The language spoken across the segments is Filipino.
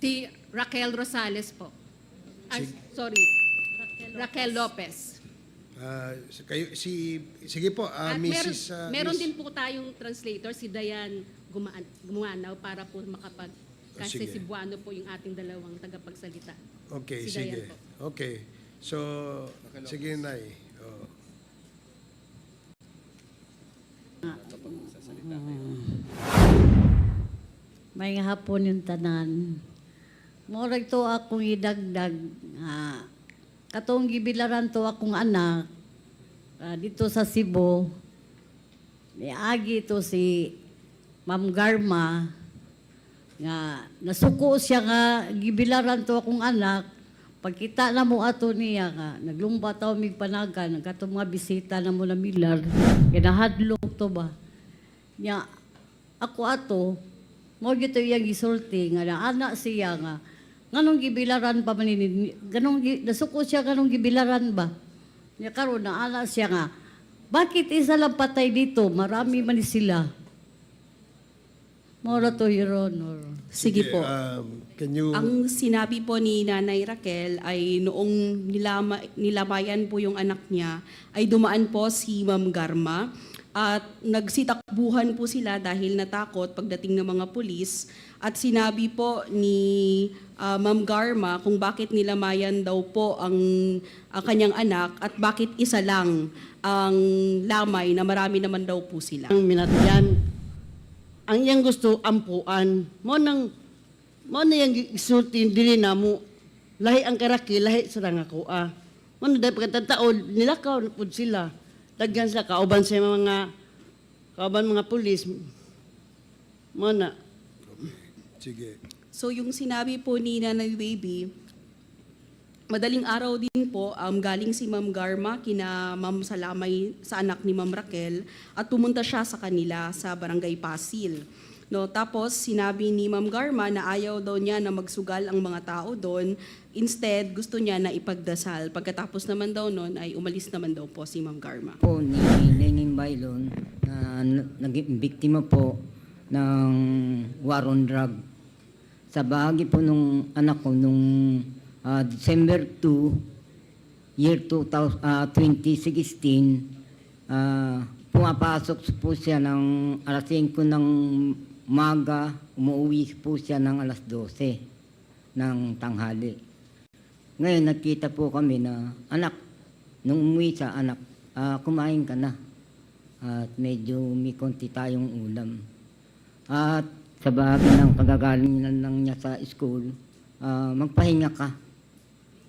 Si Raquel Rosales po. Sorry, Raquel Lopez. Sige po, At Mrs. meron Miss- din po tayong translator, si Dayan Gumanaw, para po kasi sige. si Buano po yung ating dalawang tagapagsalita. Okay, si sige. Dayan po. Okay. So, sige, Nay. Oh. May hapon yung tanan. Murag to akong idagdag. Katong gibilaran to akong anak dito sa Cebu. Niagi to si Ma'am Garma nga nasuko siya nga gibilaran to akong anak. Pagkita na mo ato niya nga naglumba taw mig panagan katong mga bisita na mo na milar. Kinahadlok to ba? Nya ako ato mo gito iyang gisulti nga anak siya nga nganong gibilaran pa man nasuko siya nganong gibilaran ba? Nya karon na anak siya nga bakit isa lang patay dito? Marami man sila. Mora to, Your Honor. Sige po. Can you... Ang sinabi po ni Nanay Raquel ay noong nilabayan po yung anak niya, ay dumaan po si Ma'am Garma at nagsitakbuhan po sila dahil natakot pagdating ng mga pulis. At sinabi po ni Ma'am Garma kung bakit nilamayan daw po ang kanyang anak at bakit isa lang ang lamay na marami naman daw po sila. Ang minatyan, ang iyang gusto ampuan, mo na yung isulti dili na mo, lahi ang karaki, lahi sa ako Mo na dahil pagkatataon, nilakaw na po sila. Daghan sila, kauban sa mga pulis. Mo na. Sige. So yung sinabi po ni Nanay Baby, madaling araw din po, galing si Ma'am Garma kina Ma'am Salamay sa anak ni Ma'am Raquel at pumunta siya sa kanila sa Barangay Pasil. No, tapos sinabi ni Ma'am Garma na ayaw daw niya na magsugal ang mga tao doon. Instead, gusto niya na ipagdasal. Pagkatapos naman daw noon ay umalis naman daw po si Ma'am Garma. Po ni Lenin Bailon na naging biktima po ng war on drug. Sa bahagi po nung anak ko nung December 2, year 2016, pumapasok po siya ng alas 5 ng umaga, umuwi po siya ng alas 12 ng tanghali. Ngayon nakita po kami na anak, nung umuwi sa anak, kumain ka na. At medyo may konti tayong ulam. At sa bahagi ng pagagaling lang niya sa school, magpahinga ka.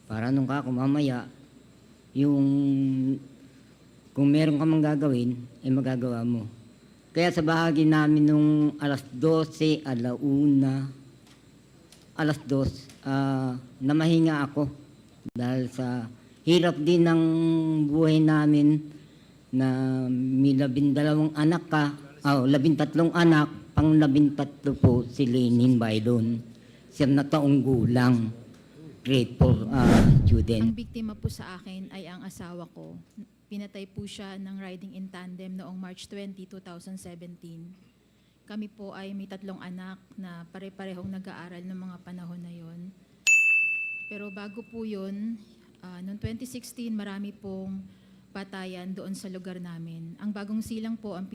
Para nung mamaya, yung kung meron ka mang gagawin, ay magagawa mo. Kaya sa bahagi namin nung alas 12, alas 2, namahinga ako. Dahil sa hirap din ng buhay namin na may 12 anak ka, 13 anak, pang 13 po si Lenin Bailon. 7 na taong gulang. Grade 4 student. Ang biktima po sa akin ay ang asawa ko. Pinatay po siya ng riding in tandem noong March 20, 2017. Kami po ay may 3 anak na pare-parehong nag-aaral ng mga panahon na yon. Pero bago po yun, noong 2016 marami pong patayan doon sa lugar namin. Ang bagong silang po ang